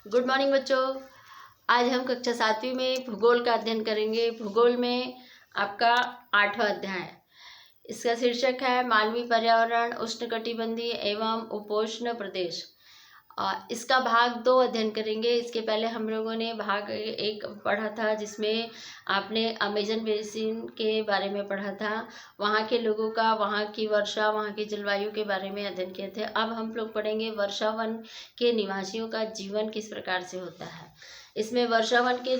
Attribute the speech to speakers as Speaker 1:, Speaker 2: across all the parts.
Speaker 1: Good morning बच्चों। आज हम कक्षा 7वीं में भूगोल का अध्ययन करेंगे। भूगोल में आपका 8वां अध्याय है। इसका शीर्षक है मानवीय पर्यावरण, उष्णकटिबंधीय एवं उपोष्ण प्रदेश। इसका भाग 2 अध्ययन करेंगे। इसके पहले हम लोगों ने भाग 1 पढ़ा था, जिसमें आपने अमेजन बेसिन के बारे में पढ़ा था। वहाँ के लोगों का, वहाँ की वर्षा, वहाँ की जलवायु के बारे में अध्ययन किए थे। अब हम लोग पढ़ेंगे वर्षावन के निवासियों का जीवन किस प्रकार से होता है। इसमें वर्षावन के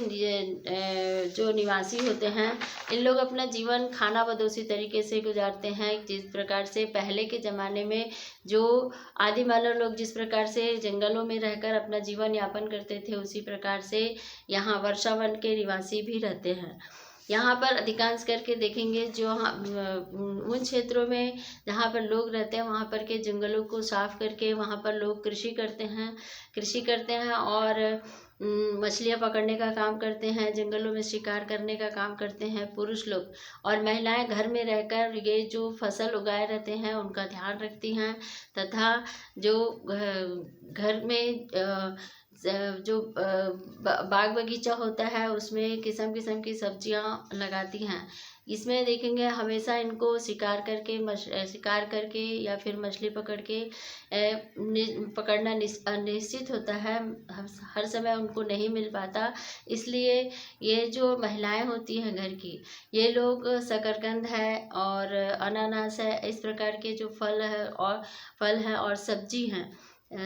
Speaker 1: जो निवासी होते हैं, इन लोग अपना जीवन खाना बदोशी तरीके से गुजारते हैं। जिस प्रकार से पहले के ज़माने में जो आदि मानव लोग जिस प्रकार से जंगलों में रहकर अपना जीवन यापन करते थे, उसी प्रकार से यहाँ वर्षावन के निवासी भी रहते हैं। यहाँ पर अधिकांश करके देखेंगे जो उन क्षेत्रों में जहाँ पर लोग रहते हैं, वहाँ पर के जंगलों को साफ करके वहाँ पर लोग कृषि करते हैं और मछलियाँ पकड़ने का काम करते हैं, जंगलों में शिकार करने का काम करते हैं पुरुष लोग। और महिलाएं घर में रहकर ये जो फसल उगाए रहते हैं उनका ध्यान रखती हैं, तथा जो घर में जो बाग बगीचा होता है उसमें किस्म किस्म की सब्जियां लगाती हैं। इसमें देखेंगे हमेशा इनको शिकार करके या फिर मछली पकड़ के पकड़ना निश्चित होता है। हर समय उनको नहीं मिल पाता, इसलिए ये जो महिलाएं होती हैं घर की, ये लोग शकरकंद है और अनानास है, इस प्रकार के जो फल है और सब्जी हैं,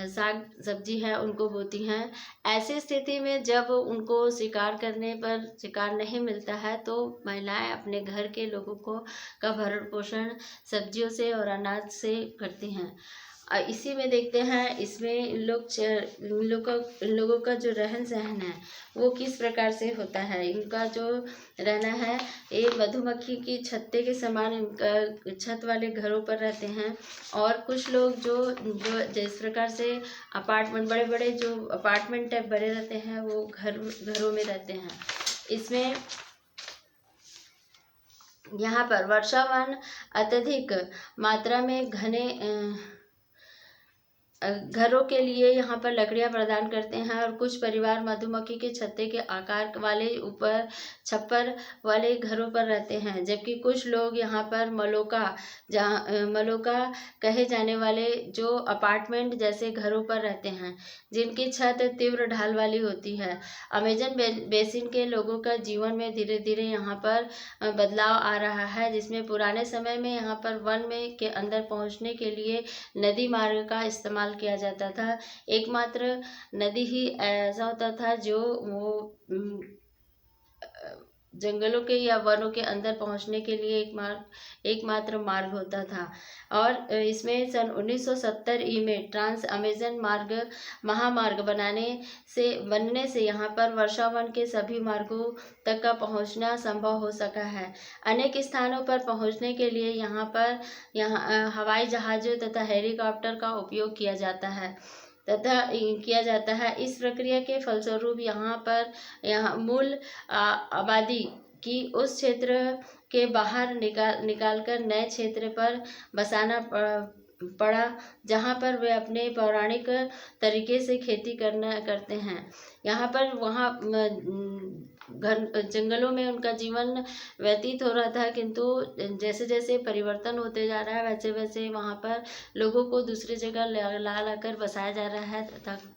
Speaker 1: साग सब्जी है, उनको बोती हैं। ऐसी स्थिति में जब उनको शिकार करने पर शिकार नहीं मिलता है, तो महिलाएं अपने घर के लोगों का भरण पोषण सब्जियों से और अनाज से करती हैं। इसी में देखते हैं, इसमें इन लोगों का जो रहन सहन है वो किस प्रकार से होता है। इनका जो रहना है, ये मधुमक्खी की छत्ते के समान इनका छत वाले घरों पर रहते हैं। और कुछ लोग जो जिस प्रकार से बड़े बड़े जो अपार्टमेंट टाइप बने रहते हैं, वो घरों में रहते हैं। इसमें यहाँ पर वर्षावन अत्यधिक मात्रा में घने घरों के लिए यहाँ पर लकड़ियाँ प्रदान करते हैं। और कुछ परिवार मधुमक्खी के छत्ते के आकार वाले ऊपर छप्पर वाले घरों पर रहते हैं, जबकि कुछ लोग यहाँ पर मलोका कहे जाने वाले जो अपार्टमेंट जैसे घरों पर रहते हैं, जिनकी छत तीव्र ढाल वाली होती है। अमेजन बेसिन के लोगों का जीवन में धीरे धीरे यहाँ पर बदलाव आ रहा है, जिसमें पुराने समय में यहाँ पर वन में के अंदर पहुँचने के लिए नदी मार्ग का इस्तेमाल किया जाता था। एकमात्र नदी ही ऐसा होता था जो वो जंगलों के या वनों के अंदर पहुंचने के लिए एकमात्र मार्ग होता था। और इसमें सन 1970 में ट्रांस अमेजन महामार्ग बनने से यहाँ पर वर्षावन के सभी मार्गों तक का पहुँचना संभव हो सका है। अनेक स्थानों पर पहुँचने के लिए यहाँ हवाई जहाज़ों तथा हेलीकॉप्टर का उपयोग किया जाता है। इस प्रक्रिया के फलस्वरूप यहाँ मूल आबादी की उस क्षेत्र के बाहर निकालकर नए क्षेत्र पर बसाना पड़ा, जहाँ पर वे अपने पौराणिक तरीके से खेती करते हैं। यहाँ पर जंगलों में उनका जीवन व्यतीत हो रहा था, किंतु जैसे जैसे परिवर्तन होते जा रहा है, वैसे वैसे वहाँ पर लोगों को दूसरी जगह लाकर बसाया जा रहा है,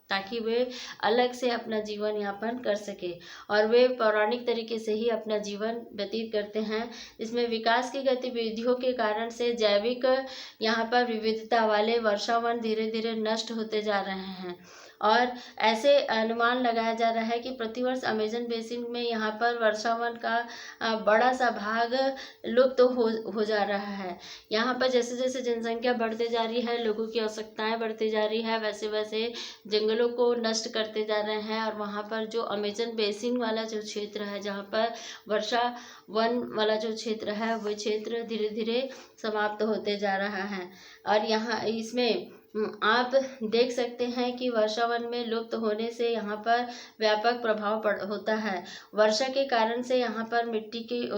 Speaker 1: ताकि वे अलग से अपना जीवन यापन कर सके। और वे पौराणिक तरीके से ही अपना जीवन व्यतीत करते हैं। इसमें विकास की गतिविधियों के कारण से जैविक यहाँ पर विविधता वाले वर्षावन धीरे धीरे नष्ट होते जा रहे हैं। और ऐसे अनुमान लगाया जा रहा है कि प्रतिवर्ष अमेजन बेसिन में यहाँ पर वर्षावन का बड़ा सा भाग लुप्त हो जा रहा है। यहाँ पर जैसे जैसे जनसंख्या बढ़ते जा रही है, लोगों की आवश्यकताएं बढ़ती जा रही है, वैसे वैसे जंगलों को नष्ट करते जा रहे हैं। और वहाँ पर जो अमेजन बेसिन वाला जो क्षेत्र है, जहाँ पर वर्षा वन वाला जो क्षेत्र है, वो क्षेत्र धीरे धीरे समाप्त होते जा रहा है। और यहाँ इसमें आप देख सकते हैं कि वर्षावन में लुप्त होने से यहाँ पर व्यापक प्रभाव होता है। वर्षा के कारण से यहाँ पर मिट्टी की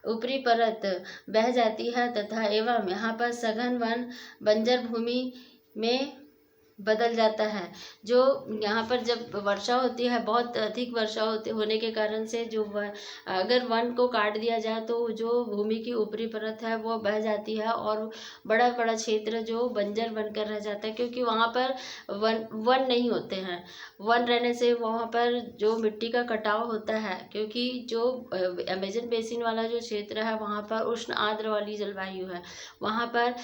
Speaker 1: ऊपरी परत बह जाती है, तथा एवं यहाँ पर सघन वन बंजर भूमि में बदल जाता है। जो यहाँ पर जब वर्षा होती है, बहुत अधिक वर्षा होने के कारण से अगर वन को काट दिया जाए तो जो भूमि की ऊपरी परत है वो बह जाती है और बड़ा बड़ा क्षेत्र जो बंजर बनकर रह जाता है, क्योंकि वहाँ पर वन नहीं होते हैं। वन रहने से वहाँ पर जो मिट्टी का कटाव होता है, क्योंकि जो अमेजन बेसिन वाला जो क्षेत्र है वहाँ पर उष्ण आर्द्र वाली जलवायु है। वहाँ पर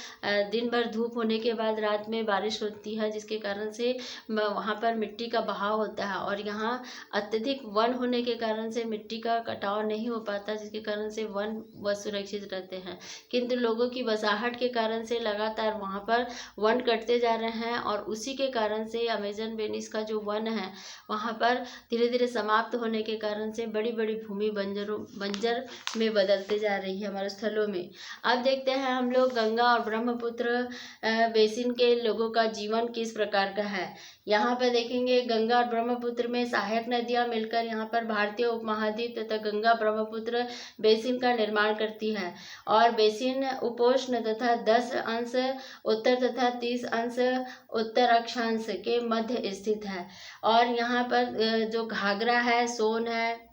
Speaker 1: दिन भर धूप होने के बाद रात में बारिश होती है, जिसके कारण से वहाँ पर मिट्टी का बहाव होता है। और यहाँ अत्यधिक वन होने के कारण से मिट्टी का कटाव नहीं हो पाता, जिसके कारण से वन व सुरक्षित रहते हैं। किंतु लोगों की बसाहट के कारण से लगातार वहाँ पर वन कटते जा रहे हैं और उसी के कारण से अमेजन बेनिस का जो वन है वहाँ पर धीरे धीरे समाप्त होने के कारण से बड़ी बड़ी भूमि बंजर में बदलते जा रही है हमारे स्थलों में। अब देखते हैं हम लोग गंगा और ब्रह्मपुत्र बेसिन के लोगों का जीवन किस प्रकार का है। यहाँ पर देखेंगे गंगा और ब्रह्मपुत्र में सहायक नदियाँ मिलकर यहाँ पर भारतीय उपमहाद्वीप तथा गंगा ब्रह्मपुत्र बेसिन का निर्माण करती है। और बेसिन उपोष्ण तथा 10 अंश उत्तर तथा 30 अंश उत्तर अक्षांश के मध्य स्थित है। और यहाँ पर जो घाघरा है, सोन है,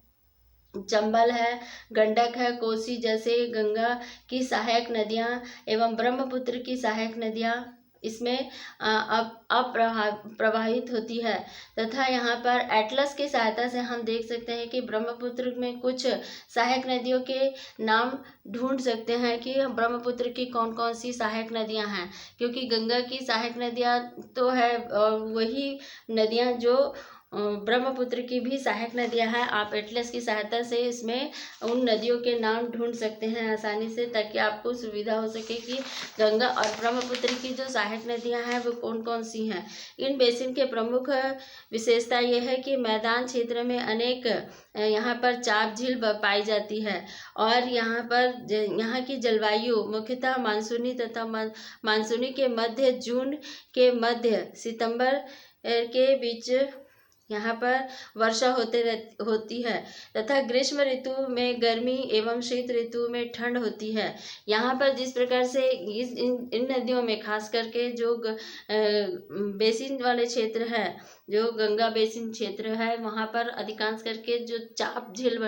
Speaker 1: चंबल है, गंडक है, कोसी जैसे गंगा की सहायक नदियाँ एवं ब्रह्मपुत्र की सहायक नदियाँ इसमें प्रवाहित होती है। तथा यहाँ पर एटलस की सहायता से हम देख सकते हैं कि ब्रह्मपुत्र में कुछ सहायक नदियों के नाम ढूंढ सकते हैं कि ब्रह्मपुत्र की कौन कौन सी सहायक नदियाँ हैं, क्योंकि गंगा की सहायक नदियाँ तो है और वही नदियाँ जो ब्रह्मपुत्र की भी सहायक नदियाँ हैं। आप एटलस की सहायता से इसमें उन नदियों के नाम ढूंढ सकते हैं आसानी से, ताकि आपको सुविधा हो सके कि गंगा और ब्रह्मपुत्र की जो सहायक नदियाँ हैं वो कौन कौन सी हैं। इन बेसिन के प्रमुख विशेषता ये है कि मैदान क्षेत्र में अनेक यहाँ पर चाप झील पाई जाती है। और यहाँ की जलवायु मुख्यतः मानसूनी तथा मानसूनी के मध्य जून के मध्य सितंबर के बीच यहाँ पर वर्षा होती है तथा ग्रीष्म ऋतु में गर्मी एवं शीत ऋतु में ठंड होती है। यहाँ पर जिस प्रकार से इन नदियों में खास करके जो बेसिन वाले क्षेत्र है, जो गंगा बेसिन क्षेत्र है, वहाँ पर अधिकांश करके जो चाप झील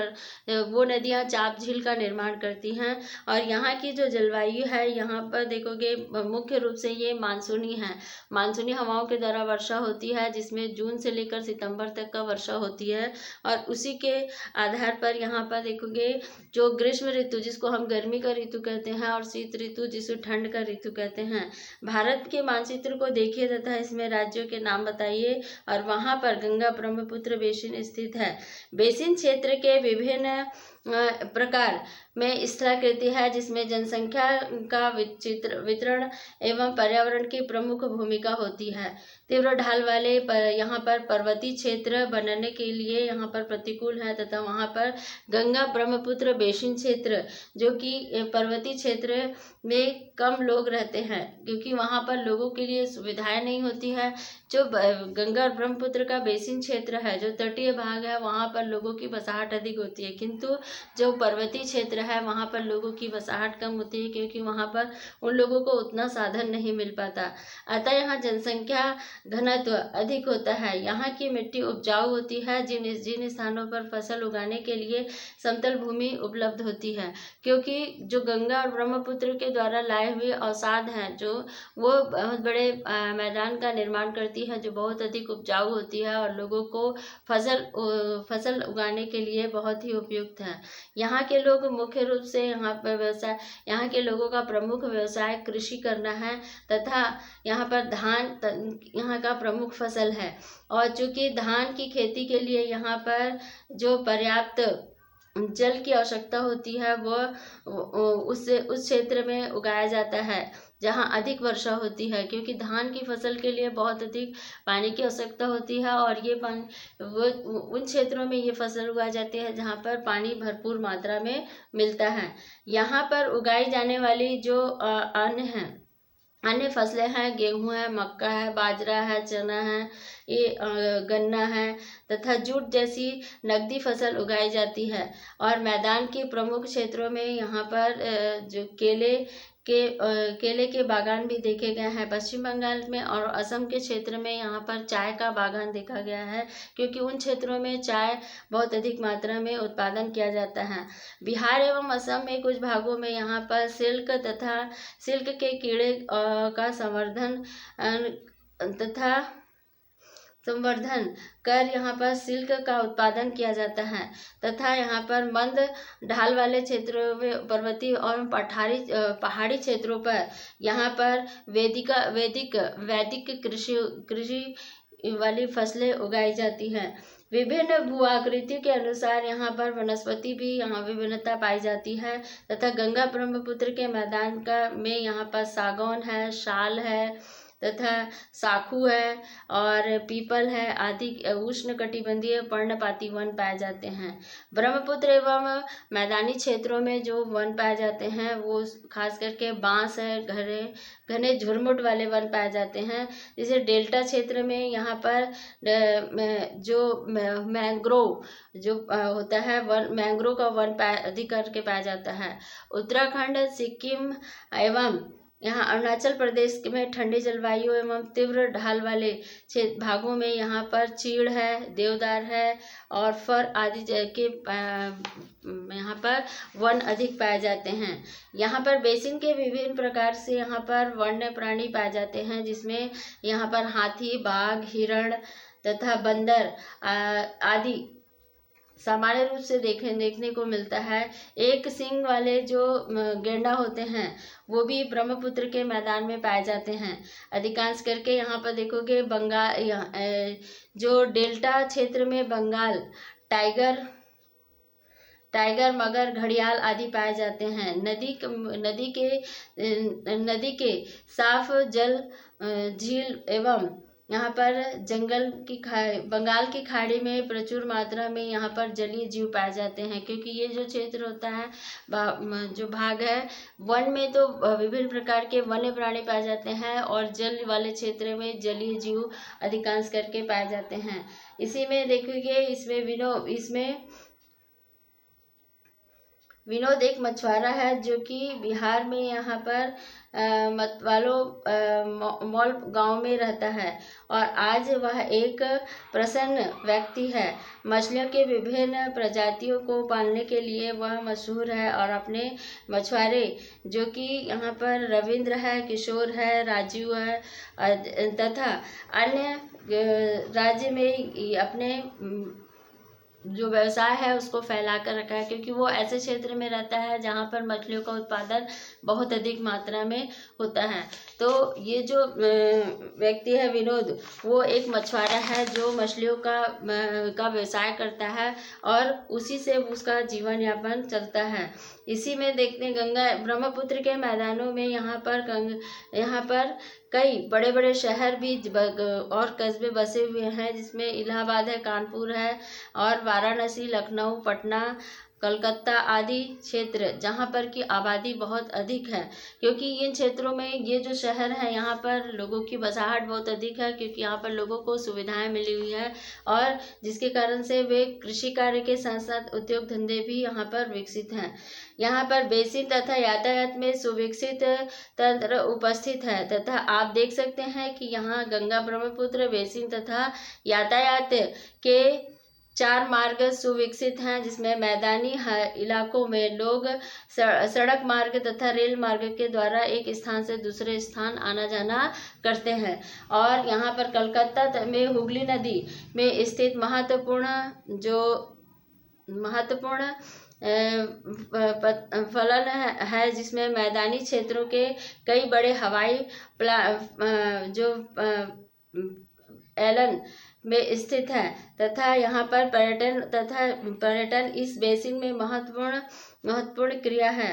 Speaker 1: वो नदियाँ चाप झील का निर्माण करती हैं। और यहाँ की जो जलवायु है, यहाँ पर देखोगे मुख्य रूप से ये मानसूनी है। मानसूनी हवाओं के द्वारा वर्षा होती है, जिसमें जून से लेकर सितंबर तक का वर्षा होती है। और उसी के आधार पर यहाँ पर देखोगे जो ग्रीष्म ऋतु जिसको हम गर्मी का ऋतु कहते हैं और शीत ऋतु जिसे ठंड का ऋतु कहते हैं। भारत के मानचित्र को देखिए तथा इसमें राज्यों के नाम बताइए और वहाँ पर गंगा ब्रह्मपुत्र बेसिन स्थित है। बेसिन क्षेत्र के विभिन्न प्रकार में स्थलाकृति है, जिसमें जनसंख्या का वितरण एवं पर्यावरण की प्रमुख भूमिका होती है। तीव्र ढाल वाले यहाँ पर पर्वतीय क्षेत्र बनने के लिए यहाँ पर प्रतिकूल है तथा वहाँ पर गंगा ब्रह्मपुत्र बेसिन क्षेत्र जो कि पर्वतीय क्षेत्र में कम लोग रहते हैं, क्योंकि वहाँ पर लोगों के लिए सुविधाएं नहीं होती है। जो गंगा और ब्रह्मपुत्र का बेसिन क्षेत्र है, जो तटीय भाग है, वहाँ पर लोगों की बसाहट अधिक होती है, किंतु जो पर्वतीय क्षेत्र है वहाँ पर लोगों की बसाहट कम होती है, क्योंकि वहाँ पर उन लोगों को उतना साधन नहीं मिल पाता। अतः यहाँ जनसंख्या घनत्व अधिक होता है। यहाँ की मिट्टी उपजाऊ होती है, जिन स्थानों पर फसल उगाने के लिए समतल भूमि उपलब्ध होती है, क्योंकि जो गंगा और ब्रह्मपुत्र के द्वारा लाए हुए अवसाद हैं जो वो बहुत बड़े मैदान का निर्माण करती है, जो बहुत अधिक उपजाऊ होती है और लोगों को फसल उगाने के लिए बहुत ही उपयुक्त है। यहाँ के लोग मुख्य रूप से यहाँ के लोगों का प्रमुख व्यवसाय कृषि करना है तथा यहाँ पर धान यहाँ का प्रमुख फसल है। और चूँकि धान की खेती के लिए यहाँ पर जो पर्याप्त जल की आवश्यकता होती है वो उस क्षेत्र में उगाया जाता है जहाँ अधिक वर्षा होती है, क्योंकि धान की फसल के लिए बहुत अधिक पानी की आवश्यकता होती है। और ये पानी वो उन क्षेत्रों में ये फसल उगाई जाती है जहाँ पर पानी भरपूर मात्रा में मिलता है। यहाँ पर उगाई जाने वाली जो अन्य फसलें हैं, गेहूँ है, मक्का है, बाजरा है, चना है, ये गन्ना है तथा जूट जैसी नकदी फसल उगाई जाती है। और मैदान के प्रमुख क्षेत्रों में यहाँ पर जो केले के बागान भी देखे गए हैं। पश्चिम बंगाल में और असम के क्षेत्र में यहाँ पर चाय का बागान देखा गया है, क्योंकि उन क्षेत्रों में चाय बहुत अधिक मात्रा में उत्पादन किया जाता है। बिहार एवं असम में कुछ भागों में यहाँ पर सिल्क के कीड़े का संवर्धन कर यहाँ पर सिल्क का उत्पादन किया जाता है, तथा यहाँ पर मंद ढाल वाले क्षेत्रों में, पर्वतीय और पहाड़ी क्षेत्रों पर यहाँ पर वैदिक कृषि वाली फसलें उगाई जाती हैं। विभिन्न भू आकृतियों के अनुसार यहाँ पर वनस्पति भी यहाँ विभिन्नता पाई जाती है, तथा गंगा ब्रह्मपुत्र के मैदान में यहाँ पर सागौन है, शाल है, तथा साखू है और पीपल है आदि उष्णकटिबंधीय पर्णपाती वन पाए जाते हैं। ब्रह्मपुत्र एवं मैदानी क्षेत्रों में जो वन पाए जाते हैं वो खास करके बांस है, घने झुरमुट वाले वन पाए जाते हैं। जैसे डेल्टा क्षेत्र में यहाँ पर जो मैंग्रोव जो होता है मैंग्रोव का वन अधिक करके पाया जाता है। उत्तराखंड, सिक्किम एवं यहाँ अरुणाचल प्रदेश में ठंडी जलवायु एवं तीव्र ढाल वाले भागों में यहाँ पर चीड़ है, देवदार है और फर आदि के यहाँ पर वन अधिक पाए जाते हैं। यहाँ पर बेसिन के विभिन्न प्रकार से यहाँ पर वन्य प्राणी पाए जाते हैं, जिसमें यहाँ पर हाथी, बाघ, हिरण तथा बंदर आदि सामान्य रूप से देखने को मिलता है। एक सींग वाले जो गेंडा होते हैं वो भी ब्रह्मपुत्र के मैदान में पाए जाते हैं। अधिकांश करके यहाँ पर देखोगे जो डेल्टा क्षेत्र में बंगाल टाइगर, मगर, घड़ियाल आदि पाए जाते हैं। नदी के साफ जल झील एवं यहाँ पर बंगाल की खाड़ी में प्रचुर मात्रा में यहाँ पर जलीय जीव पाए जाते हैं, क्योंकि ये जो क्षेत्र होता है जो भाग है वन में तो विभिन्न प्रकार के वन्य प्राणी पाए जाते हैं और जल वाले क्षेत्र में जलीय जीव अधिकांश करके पाए जाते हैं। इसी में देखिए इसमें विनोद एक मछुआरा है जो कि बिहार में यहाँ पर मॉल गांव में रहता है और आज वह एक प्रसन्न व्यक्ति है। मछलियों के विभिन्न प्रजातियों को पालने के लिए वह मशहूर है और अपने मछुआरे जो कि यहाँ पर रविंद्र है, किशोर है, राजू है तथा अन्य राज्य में अपने जो व्यवसाय है उसको फैला कर रखा है, क्योंकि वो ऐसे क्षेत्र में रहता है जहाँ पर मछलियों का उत्पादन बहुत अधिक मात्रा में होता है। तो ये जो व्यक्ति है विनोद, वो एक मछुआरा है जो मछलियों का व्यवसाय करता है और उसी से उसका जीवन यापन चलता है। इसी में देखते ब्रह्मपुत्र के मैदानों में यहाँ पर कई बड़े बड़े शहर भी और कस्बे बसे हुए हैं, जिसमें इलाहाबाद है, कानपुर है और वाराणसी, लखनऊ, पटना, कलकत्ता आदि क्षेत्र जहाँ पर की आबादी बहुत अधिक है, क्योंकि इन क्षेत्रों में ये जो शहर हैं यहाँ पर लोगों की बसाहट बहुत अधिक है, क्योंकि यहाँ पर लोगों को सुविधाएं मिली हुई है और जिसके कारण से वे कृषि कार्य के साथ साथ उद्योग धंधे भी यहाँ पर विकसित हैं। यहाँ पर बेसिन तथा यातायात में सुविकसित तंत्र उपस्थित है तथा आप देख सकते हैं कि यहाँ गंगा ब्रह्मपुत्र बेसिन तथा यातायात के 4 मार्ग सुविकसित हैं, जिसमें मैदानी इलाकों में लोग सड़क मार्ग तथा रेल मार्ग के द्वारा एक स्थान से दूसरे स्थान आना जाना करते हैं। और यहाँ पर कलकत्ता में हुगली नदी में स्थित महत्वपूर्ण फलन है, जिसमें मैदानी क्षेत्रों के कई बड़े हवाई एलन में स्थित है तथा यहाँ पर पर्यटन इस बेसिन में महत्वपूर्ण क्रिया है।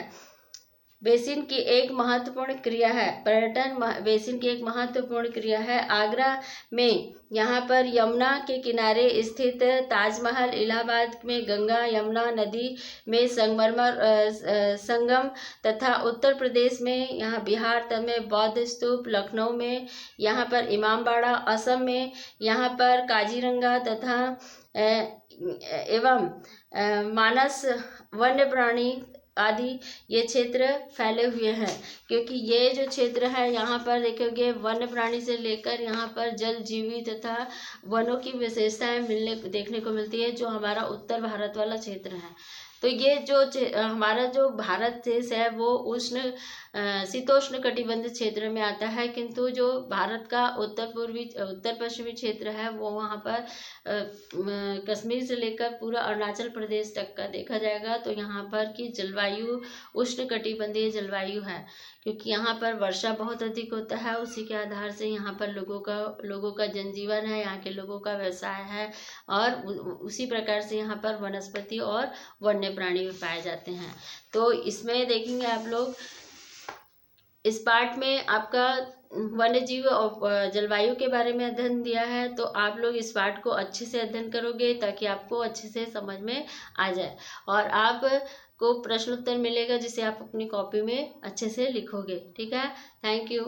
Speaker 1: बेसिन की एक महत्वपूर्ण क्रिया है पर्यटन बेसिन की एक महत्वपूर्ण क्रिया है। आगरा में यहाँ पर यमुना के किनारे स्थित ताजमहल, इलाहाबाद में गंगा यमुना नदी में संगम तथा उत्तर प्रदेश में यहाँ बिहार में बौद्ध स्तूप, लखनऊ में यहाँ पर इमामबाड़ा, असम में यहाँ पर काजीरंगा तथा एवं मानस वन्य प्राणी आदि ये क्षेत्र फैले हुए हैं, क्योंकि ये जो क्षेत्र है यहाँ पर देखोगे वन्य प्राणी से लेकर यहाँ पर जल जीवी तथा वनों की विशेषताएं देखने को मिलती है, जो हमारा उत्तर भारत वाला क्षेत्र है। तो ये जो हमारा जो भारत देश है वो उष्ण शीतोष्ण कटिबंधीय क्षेत्र में आता है, किंतु जो भारत का उत्तर पश्चिमी क्षेत्र है वो वहाँ पर कश्मीर से लेकर पूरा अरुणाचल प्रदेश तक का देखा जाएगा तो यहाँ पर की जलवायु उष्ण कटिबंधीय जलवायु है, क्योंकि यहाँ पर वर्षा बहुत अधिक होता है। उसी के आधार से यहाँ पर लोगों का जनजीवन है, यहाँ के लोगों का व्यवसाय है, और उसी प्रकार से यहाँ पर वनस्पति और वन्य प्राणी भी पाए जाते हैं। तो इसमें देखेंगे आप लोग, इस पार्ट में आपका वन्य जीव और जलवायु के बारे में अध्ययन दिया है, तो आप लोग इस पार्ट को अच्छे से अध्ययन करोगे ताकि आपको अच्छे से समझ में आ जाए, और आप को प्रश्न उत्तर मिलेगा जिसे आप अपनी कॉपी में अच्छे से लिखोगे। ठीक है, थैंक यू।